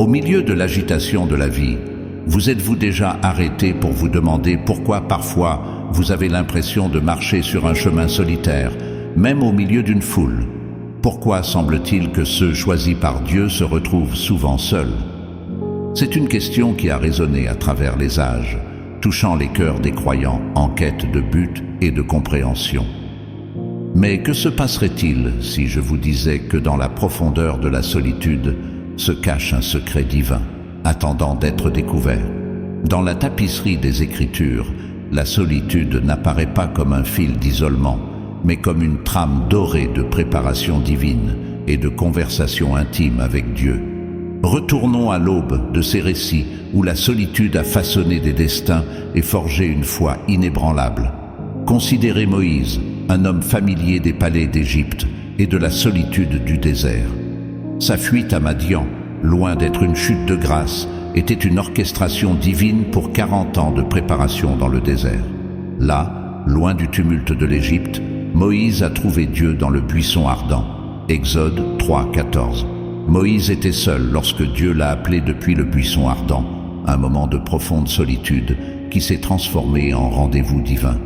Au milieu de l'agitation de la vie, vous êtes-vous déjà arrêté pour vous demander pourquoi parfois vous avez l'impression de marcher sur un chemin solitaire, même au milieu d'une foule? Pourquoi semble-t-il que ceux choisis par Dieu se retrouvent souvent seuls? C'est une question qui a résonné à travers les âges, touchant les cœurs des croyants en quête de but et de compréhension. Mais que se passerait-il si je vous disais que dans la profondeur de la solitude se cache un secret divin, attendant d'être découvert? Dans la tapisserie des Écritures, la solitude n'apparaît pas comme un fil d'isolement, mais comme une trame dorée de préparation divine et de conversation intime avec Dieu. Retournons à l'aube de ces récits où la solitude a façonné des destins et forgé une foi inébranlable. Considérez Moïse, un homme familier des palais d'Égypte et de la solitude du désert. Sa fuite à Madian, loin d'être une chute de grâce, était une orchestration divine pour 40 ans de préparation dans le désert. Là, loin du tumulte de l'Égypte, Moïse a trouvé Dieu dans le buisson ardent. Exode 3:14. Moïse était seul lorsque Dieu l'a appelé depuis le buisson ardent, un moment de profonde solitude qui s'est transformé en rendez-vous divin.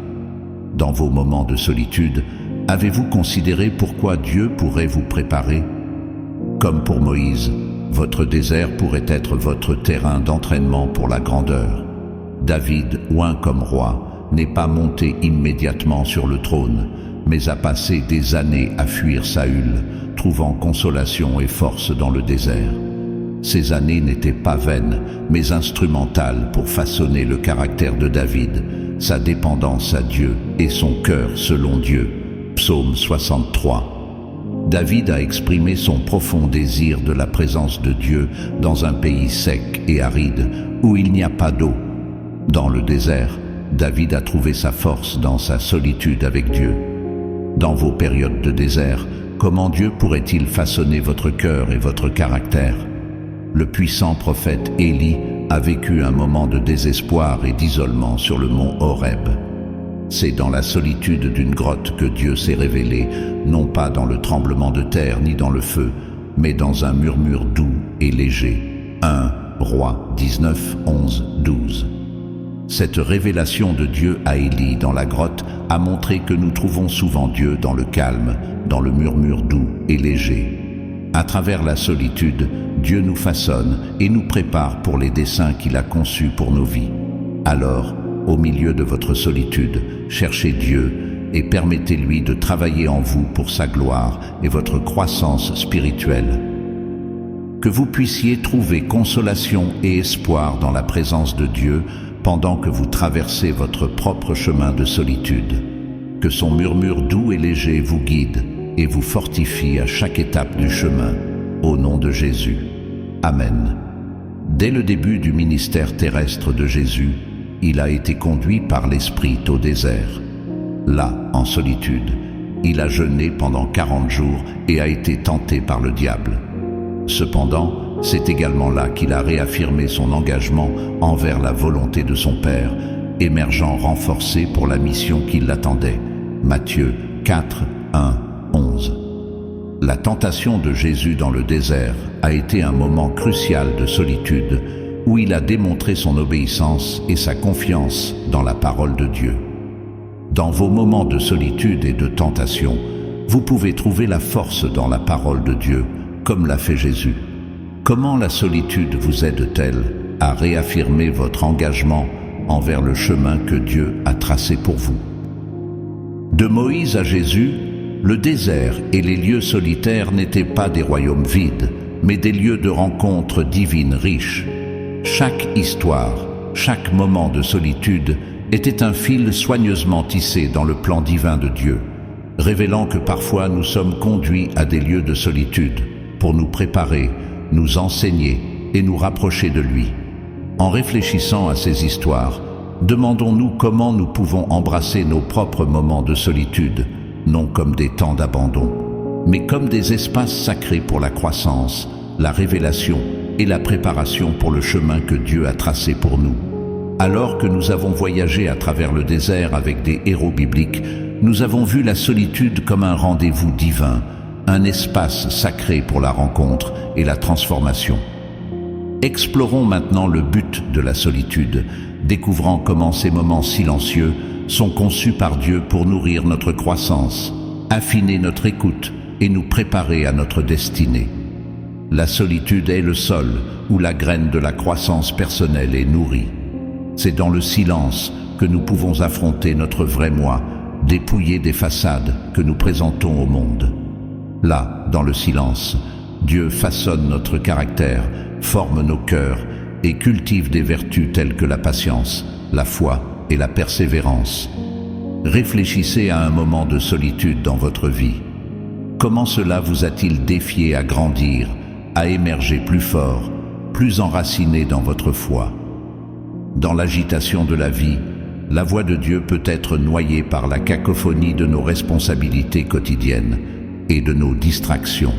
Dans vos moments de solitude, avez-vous considéré pourquoi Dieu pourrait vous préparer? Comme pour Moïse, votre désert pourrait être votre terrain d'entraînement pour la grandeur. David, oint comme roi, n'est pas monté immédiatement sur le trône, mais a passé des années à fuir Saül, trouvant consolation et force dans le désert. Ces années n'étaient pas vaines, mais instrumentales pour façonner le caractère de David, sa dépendance à Dieu et son cœur selon Dieu. Psaume 63. David a exprimé son profond désir de la présence de Dieu dans un pays sec et aride où il n'y a pas d'eau. Dans le désert, David a trouvé sa force dans sa solitude avec Dieu. Dans vos périodes de désert, comment Dieu pourrait-il façonner votre cœur et votre caractère? Le puissant prophète Élie a vécu un moment de désespoir et d'isolement sur le mont Horeb. C'est dans la solitude d'une grotte que Dieu s'est révélé, non pas dans le tremblement de terre ni dans le feu, mais dans un murmure doux et léger. 1 Rois 19, 11, 12. Cette révélation de Dieu à Élie dans la grotte a montré que nous trouvons souvent Dieu dans le calme, dans le murmure doux et léger. À travers la solitude, Dieu nous façonne et nous prépare pour les desseins qu'il a conçus pour nos vies. Alors, au milieu de votre solitude, cherchez Dieu et permettez-lui de travailler en vous pour sa gloire et votre croissance spirituelle. Que vous puissiez trouver consolation et espoir dans la présence de Dieu pendant que vous traversez votre propre chemin de solitude. Que son murmure doux et léger vous guide et vous fortifie à chaque étape du chemin, au nom de Jésus. Amen. Dès le début du ministère terrestre de Jésus, il a été conduit par l'Esprit au désert. Là, en solitude, il a jeûné pendant 40 jours et a été tenté par le diable. Cependant, c'est également là qu'il a réaffirmé son engagement envers la volonté de son Père, émergeant renforcé pour la mission qui l'attendait. Matthieu 4, 1, 11. La tentation de Jésus dans le désert a été un moment crucial de solitude où il a démontré son obéissance et sa confiance dans la parole de Dieu. Dans vos moments de solitude et de tentation, vous pouvez trouver la force dans la parole de Dieu, comme l'a fait Jésus. Comment la solitude vous aide-t-elle à réaffirmer votre engagement envers le chemin que Dieu a tracé pour vous? De Moïse à Jésus, le désert et les lieux solitaires n'étaient pas des royaumes vides, mais des lieux de rencontres divines riches. Chaque histoire, chaque moment de solitude était un fil soigneusement tissé dans le plan divin de Dieu, révélant que parfois nous sommes conduits à des lieux de solitude pour nous préparer, nous enseigner et nous rapprocher de lui. En réfléchissant à ces histoires, demandons-nous comment nous pouvons embrasser nos propres moments de solitude, non comme des temps d'abandon, mais comme des espaces sacrés pour la croissance, la révélation et la préparation pour le chemin que Dieu a tracé pour nous. Alors que nous avons voyagé à travers le désert avec des héros bibliques, nous avons vu la solitude comme un rendez-vous divin, un espace sacré pour la rencontre et la transformation. Explorons maintenant le but de la solitude, découvrant comment ces moments silencieux sont conçus par Dieu pour nourrir notre croissance, affiner notre écoute et nous préparer à notre destinée. La solitude est le sol où la graine de la croissance personnelle est nourrie. C'est dans le silence que nous pouvons affronter notre vrai moi, dépouiller des façades que nous présentons au monde. Là, dans le silence, Dieu façonne notre caractère, forme nos cœurs et cultive des vertus telles que la patience, la foi et la persévérance. Réfléchissez à un moment de solitude dans votre vie. Comment cela vous a-t-il défié à grandir, à émerger plus fort, plus enraciné dans votre foi? Dans l'agitation de la vie, la voix de Dieu peut être noyée par la cacophonie de nos responsabilités quotidiennes et de nos distractions.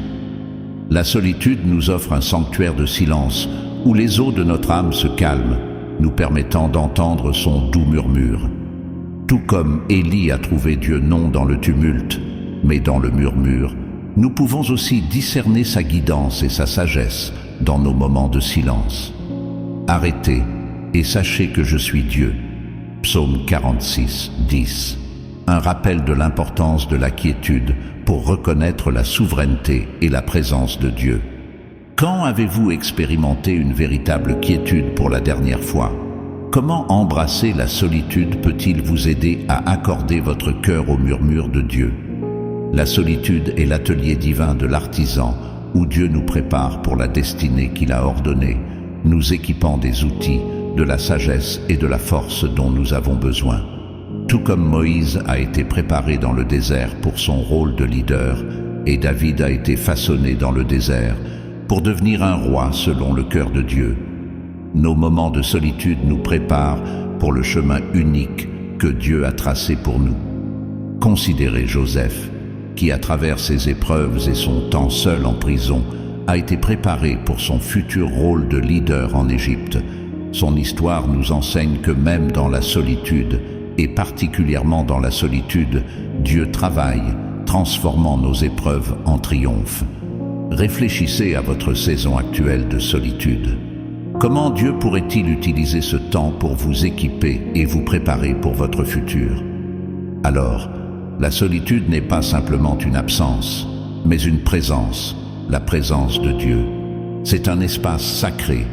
La solitude nous offre un sanctuaire de silence où les eaux de notre âme se calment, nous permettant d'entendre son doux murmure. Tout comme Élie a trouvé Dieu non dans le tumulte, mais dans le murmure, nous pouvons aussi discerner sa guidance et sa sagesse dans nos moments de silence. Arrêtez et sachez que je suis Dieu. Psaume 46, 10. Un rappel de l'importance de la quiétude pour reconnaître la souveraineté et la présence de Dieu. Quand avez-vous expérimenté une véritable quiétude pour la dernière fois? Comment embrasser la solitude peut-il vous aider à accorder votre cœur au murmure de Dieu? La solitude est l'atelier divin de l'artisan où Dieu nous prépare pour la destinée qu'il a ordonnée, nous équipant des outils, de la sagesse et de la force dont nous avons besoin. Tout comme Moïse a été préparé dans le désert pour son rôle de leader et David a été façonné dans le désert pour devenir un roi selon le cœur de Dieu. Nos moments de solitude nous préparent pour le chemin unique que Dieu a tracé pour nous. Considérez Joseph, qui à travers ses épreuves et son temps seul en prison, a été préparé pour son futur rôle de leader en Égypte. Son histoire nous enseigne que même dans la solitude, et particulièrement dans la solitude, Dieu travaille, transformant nos épreuves en triomphe. Réfléchissez à votre saison actuelle de solitude. Comment Dieu pourrait-il utiliser ce temps pour vous équiper et vous préparer pour votre futur? Alors, la solitude n'est pas simplement une absence, mais une présence, la présence de Dieu. C'est un espace sacré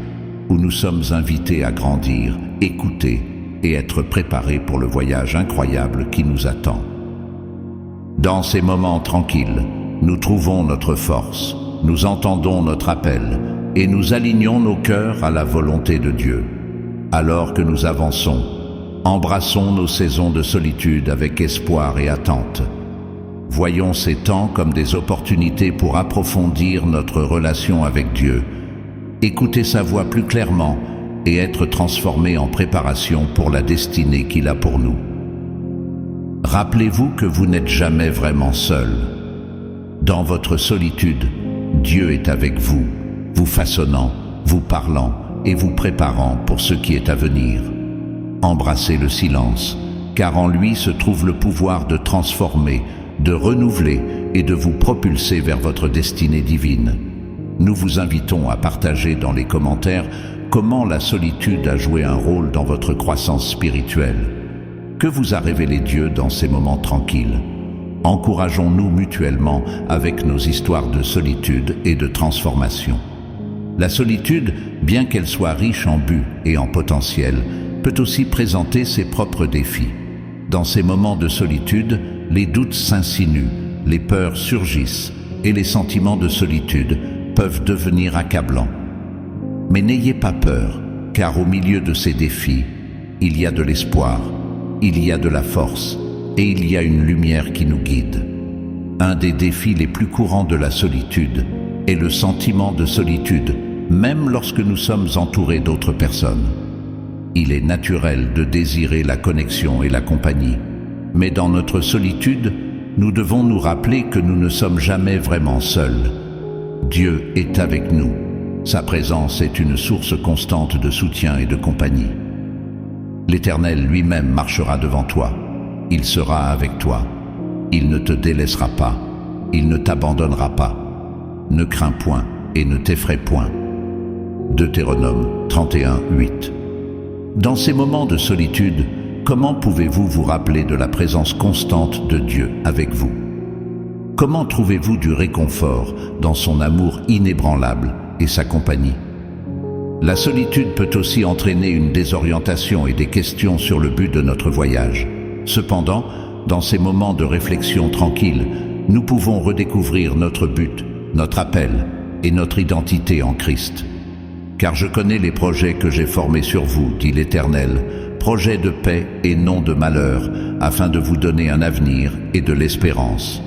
où nous sommes invités à grandir, écouter et être préparés pour le voyage incroyable qui nous attend. Dans ces moments tranquilles, nous trouvons notre force, nous entendons notre appel et nous alignons nos cœurs à la volonté de Dieu. Alors que nous avançons, embrassons nos saisons de solitude avec espoir et attente. Voyons ces temps comme des opportunités pour approfondir notre relation avec Dieu, écouter sa voix plus clairement et être transformés en préparation pour la destinée qu'il a pour nous. Rappelez-vous que vous n'êtes jamais vraiment seul. Dans votre solitude, Dieu est avec vous, vous façonnant, vous parlant et vous préparant pour ce qui est à venir. Embrassez le silence, car en lui se trouve le pouvoir de transformer, de renouveler et de vous propulser vers votre destinée divine. Nous vous invitons à partager dans les commentaires comment la solitude a joué un rôle dans votre croissance spirituelle. Que vous a révélé Dieu dans ces moments tranquilles? Encourageons-nous mutuellement avec nos histoires de solitude et de transformation. La solitude, bien qu'elle soit riche en but et en potentiel, peut aussi présenter ses propres défis. Dans ces moments de solitude, les doutes s'insinuent, les peurs surgissent et les sentiments de solitude peuvent devenir accablants. Mais n'ayez pas peur, car au milieu de ces défis, il y a de l'espoir, il y a de la force et il y a une lumière qui nous guide. Un des défis les plus courants de la solitude est le sentiment de solitude, même lorsque nous sommes entourés d'autres personnes. Il est naturel de désirer la connexion et la compagnie, mais dans notre solitude, nous devons nous rappeler que nous ne sommes jamais vraiment seuls. Dieu est avec nous. Sa présence est une source constante de soutien et de compagnie. L'Éternel lui-même marchera devant toi. Il sera avec toi. Il ne te délaissera pas. Il ne t'abandonnera pas. Ne crains point et ne t'effraie point. Deutéronome 31, 8. Dans ces moments de solitude, comment pouvez-vous vous rappeler de la présence constante de Dieu avec vous? Comment trouvez-vous du réconfort dans son amour inébranlable et sa compagnie? La solitude peut aussi entraîner une désorientation et des questions sur le but de notre voyage. Cependant, dans ces moments de réflexion tranquille, nous pouvons redécouvrir notre but, notre appel et notre identité en Christ. Car je connais les projets que j'ai formés sur vous, dit l'Éternel, projets de paix et non de malheur, afin de vous donner un avenir et de l'espérance.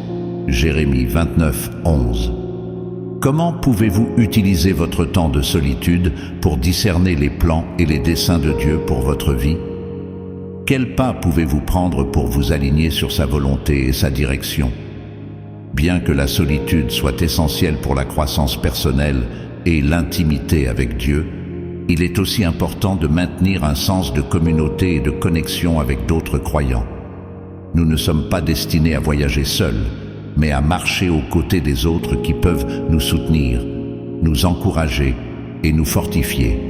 Jérémie 29, 11. Comment pouvez-vous utiliser votre temps de solitude pour discerner les plans et les desseins de Dieu pour votre vie? Quels pas pouvez-vous prendre pour vous aligner sur sa volonté et sa direction? Bien que la solitude soit essentielle pour la croissance personnelle et l'intimité avec Dieu, il est aussi important de maintenir un sens de communauté et de connexion avec d'autres croyants. Nous ne sommes pas destinés à voyager seuls, mais à marcher aux côtés des autres qui peuvent nous soutenir, nous encourager et nous fortifier.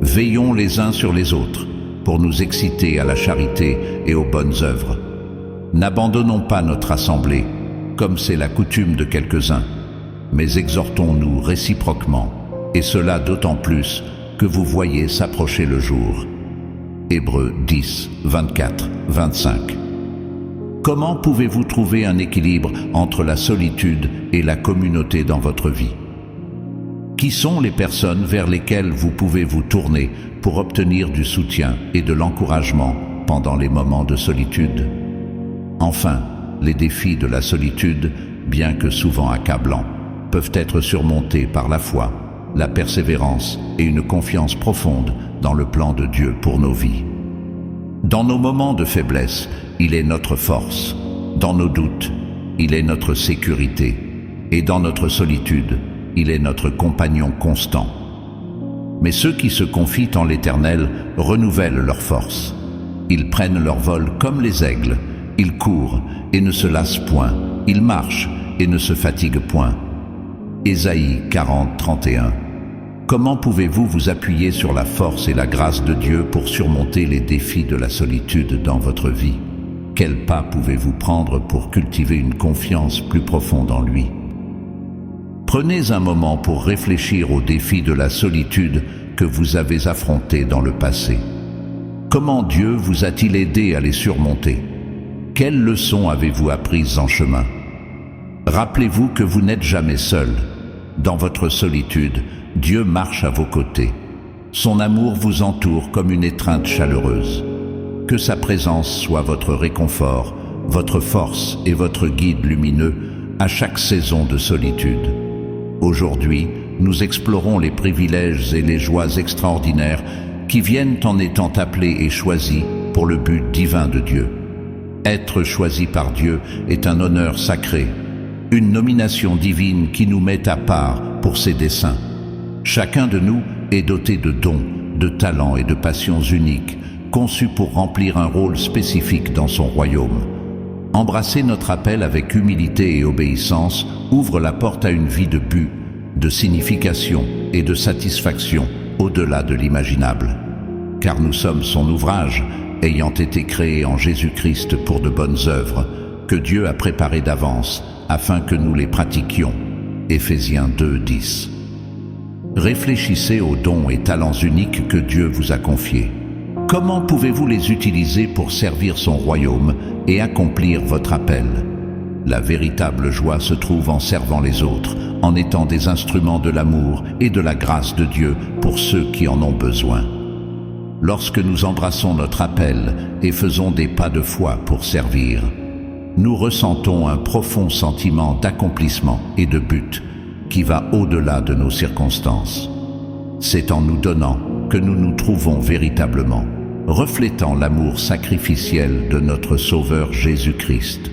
Veillons les uns sur les autres pour nous exciter à la charité et aux bonnes œuvres. N'abandonnons pas notre assemblée, comme c'est la coutume de quelques-uns, mais exhortons-nous réciproquement, et cela d'autant plus que vous voyez s'approcher le jour. Hébreux 10, 24, 25. Comment pouvez-vous trouver un équilibre entre la solitude et la communauté dans votre vie? Qui sont les personnes vers lesquelles vous pouvez vous tourner pour obtenir du soutien et de l'encouragement pendant les moments de solitude? Enfin, les défis de la solitude, bien que souvent accablants, peuvent être surmontés par la foi, la persévérance et une confiance profonde dans le plan de Dieu pour nos vies. Dans nos moments de faiblesse, il est notre force. Dans nos doutes, il est notre sécurité. Et dans notre solitude, il est notre compagnon constant. Mais ceux qui se confient en l'Éternel renouvellent leur force. Ils prennent leur vol comme les aigles. Ils courent et ne se lassent point. Ils marchent et ne se fatiguent point. Ésaïe 40, 31. Comment pouvez-vous vous appuyer sur la force et la grâce de Dieu pour surmonter les défis de la solitude dans votre vie? Quels pas pouvez-vous prendre pour cultiver une confiance plus profonde en lui? Prenez un moment pour réfléchir aux défis de la solitude que vous avez affrontés dans le passé. Comment Dieu vous a-t-il aidé à les surmonter? Quelles leçons avez-vous apprises en chemin? Rappelez-vous que vous n'êtes jamais seul. Dans votre solitude, Dieu marche à vos côtés. Son amour vous entoure comme une étreinte chaleureuse. Que sa présence soit votre réconfort, votre force et votre guide lumineux à chaque saison de solitude. Aujourd'hui, nous explorons les privilèges et les joies extraordinaires qui viennent en étant appelés et choisis pour le but divin de Dieu. Être choisi par Dieu est un honneur sacré, une nomination divine qui nous met à part pour ses desseins. Chacun de nous est doté de dons, de talents et de passions uniques, conçus pour remplir un rôle spécifique dans son royaume. Embrasser notre appel avec humilité et obéissance ouvre la porte à une vie de but, de signification et de satisfaction au-delà de l'imaginable. Car nous sommes son ouvrage, ayant été créés en Jésus-Christ pour de bonnes œuvres, que Dieu a préparées d'avance afin que nous les pratiquions. Éphésiens 2, 10. Réfléchissez aux dons et talents uniques que Dieu vous a confiés. Comment pouvez-vous les utiliser pour servir son royaume et accomplir votre appel? La véritable joie se trouve en servant les autres, en étant des instruments de l'amour et de la grâce de Dieu pour ceux qui en ont besoin. Lorsque nous embrassons notre appel et faisons des pas de foi pour servir, nous ressentons un profond sentiment d'accomplissement et de but qui va au-delà de nos circonstances. C'est en nous donnant que nous nous trouvons véritablement, reflétant l'amour sacrificiel de notre Sauveur Jésus-Christ.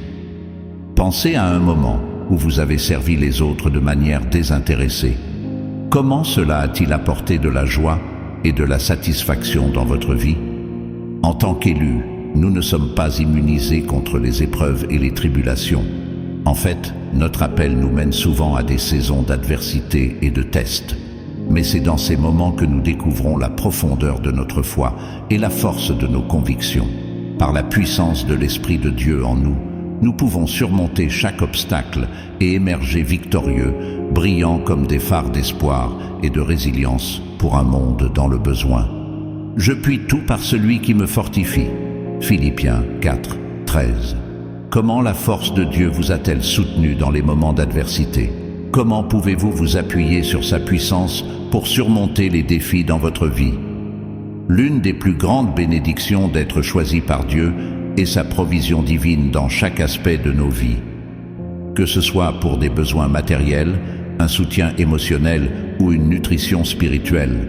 Pensez à un moment où vous avez servi les autres de manière désintéressée. Comment cela a-t-il apporté de la joie et de la satisfaction dans votre vie? En tant qu'élus, nous ne sommes pas immunisés contre les épreuves et les tribulations. En fait, notre appel nous mène souvent à des saisons d'adversité et de tests. mais c'est dans ces moments que nous découvrons la profondeur de notre foi et la force de nos convictions. Par la puissance de l'Esprit de Dieu en nous, nous pouvons surmonter chaque obstacle et émerger victorieux, brillants comme des phares d'espoir et de résilience pour un monde dans le besoin. Je puis tout par celui qui me fortifie. Philippiens 4, 13. Comment la force de Dieu vous a-t-elle soutenu dans les moments d'adversité? Comment pouvez-vous vous appuyer sur sa puissance pour surmonter les défis dans votre vie? L'une des plus grandes bénédictions d'être choisi par Dieu est sa provision divine dans chaque aspect de nos vies. Que ce soit pour des besoins matériels, un soutien émotionnel ou une nutrition spirituelle,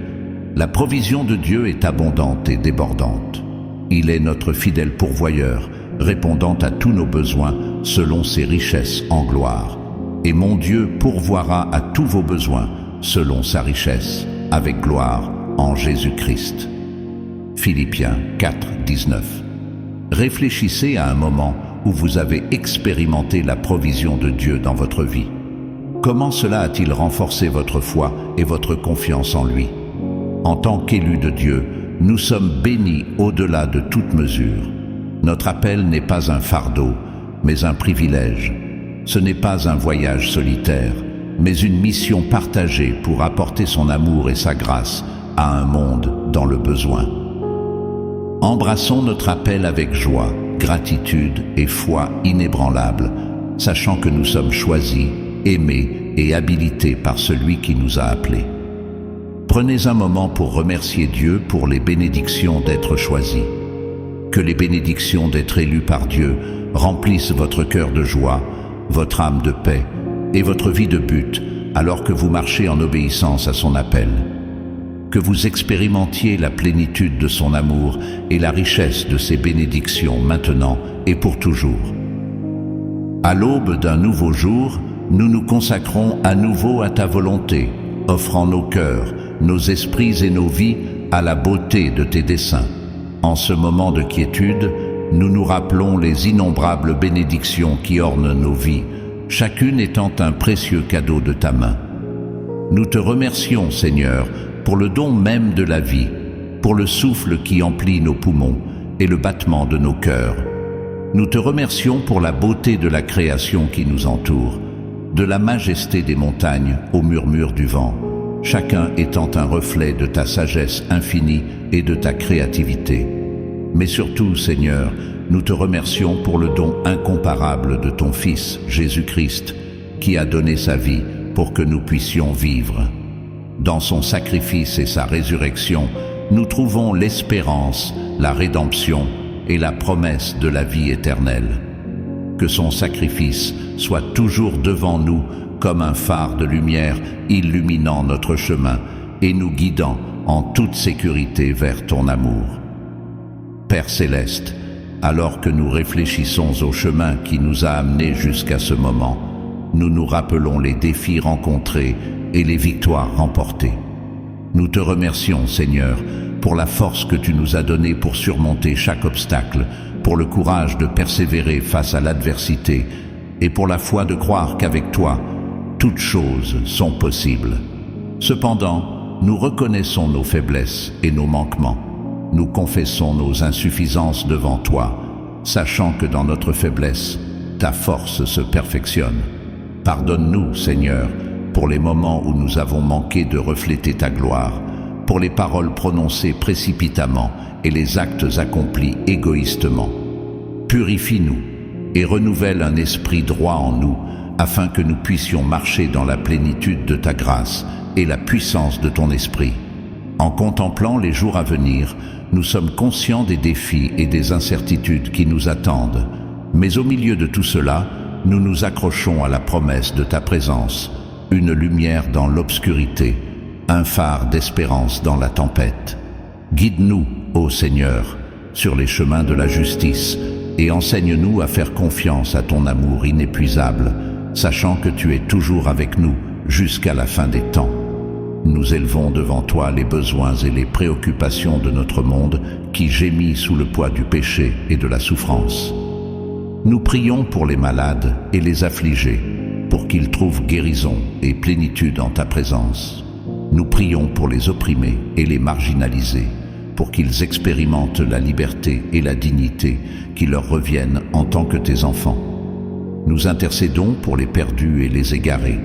la provision de Dieu est abondante et débordante. Il est notre fidèle pourvoyeur, répondant à tous nos besoins selon ses richesses en gloire. Et mon Dieu pourvoira à tous vos besoins selon sa richesse, avec gloire en Jésus-Christ. Philippiens 4, 19. Réfléchissez à un moment où vous avez expérimenté la provision de Dieu dans votre vie. Comment cela a-t-il renforcé votre foi et votre confiance en lui? En tant qu'élus de Dieu, nous sommes bénis au-delà de toute mesure. Notre appel n'est pas un fardeau, mais un privilège. Ce n'est pas un voyage solitaire, mais une mission partagée pour apporter son amour et sa grâce à un monde dans le besoin. Embrassons notre appel avec joie, gratitude et foi inébranlable, sachant que nous sommes choisis, aimés et habilités par celui qui nous a appelés. Prenez un moment pour remercier Dieu pour les bénédictions d'être choisis. Que les bénédictions d'être élus par Dieu remplissent votre cœur de joie, votre âme de paix et votre vie de but alors que vous marchez en obéissance à son appel. Que vous expérimentiez la plénitude de son amour et la richesse de ses bénédictions maintenant et pour toujours. À l'aube d'un nouveau jour, nous nous consacrons à nouveau à ta volonté, offrant nos cœurs, nos esprits et nos vies à la beauté de tes desseins. En ce moment de quiétude, nous nous rappelons les innombrables bénédictions qui ornent nos vies, chacune étant un précieux cadeau de ta main. Nous te remercions, Seigneur, pour le don même de la vie, pour le souffle qui emplit nos poumons et le battement de nos cœurs. Nous te remercions pour la beauté de la création qui nous entoure, de la majesté des montagnes au murmure du vent, chacun étant un reflet de ta sagesse infinie et de ta créativité. Mais surtout, Seigneur, nous te remercions pour le don incomparable de ton Fils, Jésus-Christ, qui a donné sa vie pour que nous puissions vivre. Dans son sacrifice et sa résurrection, nous trouvons l'espérance, la rédemption et la promesse de la vie éternelle. Que son sacrifice soit toujours devant nous comme un phare de lumière illuminant notre chemin et nous guidant en toute sécurité vers ton amour. Père céleste, alors que nous réfléchissons au chemin qui nous a amenés jusqu'à ce moment, nous nous rappelons les défis rencontrés et les victoires remportées. Nous te remercions, Seigneur, pour la force que tu nous as donnée pour surmonter chaque obstacle, pour le courage de persévérer face à l'adversité et pour la foi de croire qu'avec toi, toutes choses sont possibles. Cependant, nous reconnaissons nos faiblesses et nos manquements. Nous confessons nos insuffisances devant toi, sachant que dans notre faiblesse, ta force se perfectionne. Pardonne-nous, Seigneur, pour les moments où nous avons manqué de refléter ta gloire, pour les paroles prononcées précipitamment et les actes accomplis égoïstement. Purifie-nous et renouvelle un esprit droit en nous, afin que nous puissions marcher dans la plénitude de ta grâce et la puissance de ton esprit. En contemplant les jours à venir, nous sommes conscients des défis et des incertitudes qui nous attendent. Mais au milieu de tout cela, nous nous accrochons à la promesse de ta présence, une lumière dans l'obscurité, un phare d'espérance dans la tempête. Guide-nous, ô Seigneur, sur les chemins de la justice et enseigne-nous à faire confiance à ton amour inépuisable, sachant que tu es toujours avec nous jusqu'à la fin des temps. Nous élevons devant toi les besoins et les préoccupations de notre monde qui gémit sous le poids du péché et de la souffrance. Nous prions pour les malades et les affligés, pour qu'ils trouvent guérison et plénitude en ta présence. Nous prions pour les opprimés et les marginalisés, pour qu'ils expérimentent la liberté et la dignité qui leur reviennent en tant que tes enfants. Nous intercédons pour les perdus et les égarés,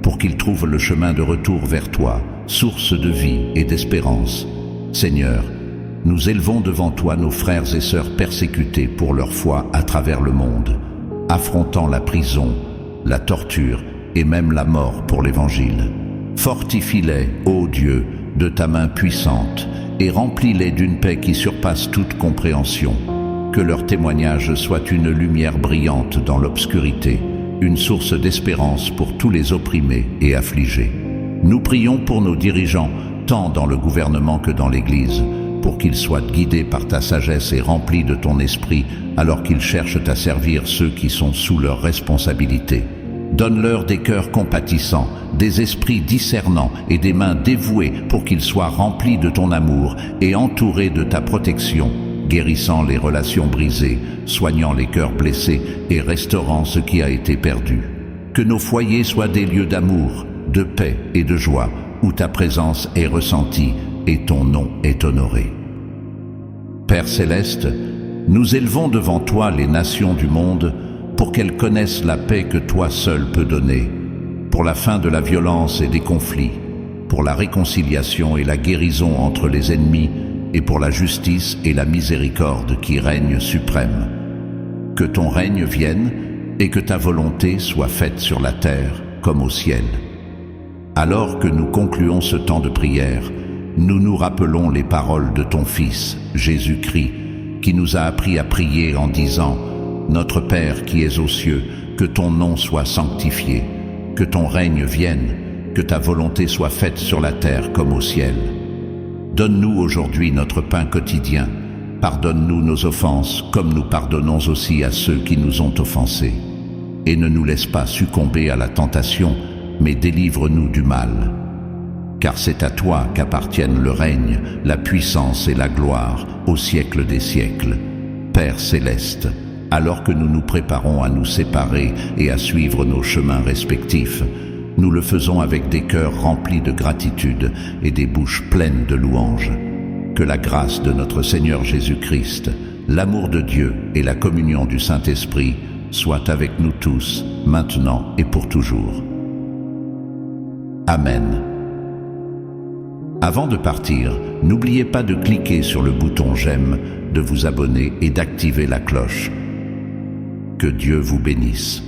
pour qu'ils trouvent le chemin de retour vers toi, source de vie et d'espérance. Seigneur, nous élevons devant toi nos frères et sœurs persécutés pour leur foi à travers le monde, affrontant la prison, la torture et même la mort pour l'Évangile. Fortifie-les, ô Dieu, de ta main puissante, et remplis-les d'une paix qui surpasse toute compréhension. Que leur témoignage soit une lumière brillante dans l'obscurité, une source d'espérance pour tous les opprimés et affligés. Nous prions pour nos dirigeants, tant dans le gouvernement que dans l'Église, pour qu'ils soient guidés par ta sagesse et remplis de ton esprit, alors qu'ils cherchent à servir ceux qui sont sous leur responsabilité. Donne-leur des cœurs compatissants, des esprits discernants et des mains dévouées pour qu'ils soient remplis de ton amour et entourés de ta protection, guérissant les relations brisées, soignant les cœurs blessés et restaurant ce qui a été perdu. Que nos foyers soient des lieux d'amour, de paix et de joie, où ta présence est ressentie et ton nom est honoré. Père céleste, nous élevons devant toi les nations du monde pour qu'elles connaissent la paix que toi seul peux donner, pour la fin de la violence et des conflits, pour la réconciliation et la guérison entre les ennemis et pour la justice et la miséricorde qui règnent suprême. Que ton règne vienne et que ta volonté soit faite sur la terre comme au ciel. Alors que nous concluons ce temps de prière, nous nous rappelons les paroles de ton Fils, Jésus-Christ, qui nous a appris à prier en disant « Notre Père qui es aux cieux, que ton nom soit sanctifié, que ton règne vienne, que ta volonté soit faite sur la terre comme au ciel. Donne-nous aujourd'hui notre pain quotidien. Pardonne-nous nos offenses, comme nous pardonnons aussi à ceux qui nous ont offensés. Et ne nous laisse pas succomber à la tentation, mais délivre-nous du mal. Car c'est à toi qu'appartiennent le règne, la puissance et la gloire, au siècle des siècles. Père céleste, alors que nous nous préparons à nous séparer et à suivre nos chemins respectifs, nous le faisons avec des cœurs remplis de gratitude et des bouches pleines de louanges. Que la grâce de notre Seigneur Jésus-Christ, l'amour de Dieu et la communion du Saint-Esprit soient avec nous tous, maintenant et pour toujours. Amen. Avant de partir, n'oubliez pas de cliquer sur le bouton j'aime, de vous abonner et d'activer la cloche. Que Dieu vous bénisse.